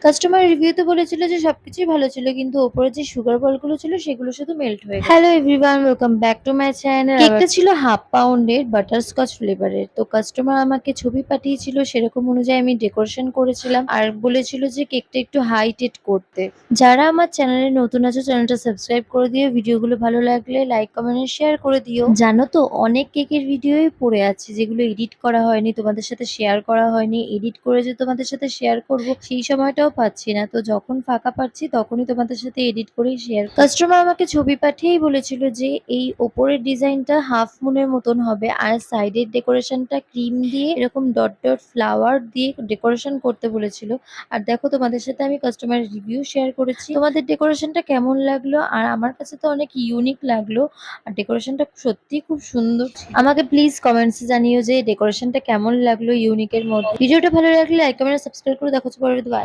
Customer রিভিউতে বলেছিল যে সবকিছুই ভালো ছিল, কিন্তু ওপরে যে সুগার বলগুলো ছিল সেগুলো শুধু মেল্ট হয়ে গেছে। Hello everyone, welcome back to my channel. কেকটা ছিল হাফ পাউন্ডের বাটারস্কচ ফ্লেভারের। তো কাস্টমার আমাকে ছবি পাঠিয়েছিল, সেরকম অনুযায়ী আমি ডেকোরেশন করেছিলাম আর বলেছিল যে কেকটা একটু হাইটেড করতে। যারা আমার চ্যানেলে নতুন আছো চ্যানেলটা সাবস্ক্রাইব করে দিও, ভিডিওগুলো ভালো লাগলে লাইক কমেন্ট শেয়ার করে দিও। জানো তো অনেক কেকের ভিডিওই পড়ে আছে যেগুলো এডিট করা হয়নি, তোমাদের সাথে শেয়ার করা হয়নি। এডিট করে যে তোমাদের সাথে শেয়ার করব সেই সময়টাও পাচ্ছি না, তো যখন ফাঁকা পাচ্ছি তখনই তোমাদের সাথে এডিট করেই শেয়ার। কাস্টমার আমাকে ছবি পাঠিয়েই বলেছিল যে এই ওপরের ডিজাইনটা হাফ মুনের মতন হবে আর সাইডের ডেকোরেশনটা ক্রিম দিয়ে এরকম ডট ডট ফ্লাওয়ার দিয়ে ডেকোরেশন করতে বলেছিল। আর দেখো তোমাদের সাথে আমি কাস্টমারের রিভিউ শেয়ার করেছি। তোমাদের ডেকোরেশনটা কেমন লাগলো? আর আমার কাছে তো অনেক ইউনিক লাগলো, আর ডেকোরেশনটা সত্যি খুব সুন্দর ছিল। আমাকে প্লিজ কমেন্টসে জানিও যে ডেকোরেশনটা কেমন লাগলো ইউনিকের মধ্যে। ভিডিওটা ভালো লাগলে লাইক কমেন্ট সাবস্ক্রাইব করে দেখো। পরে বাই।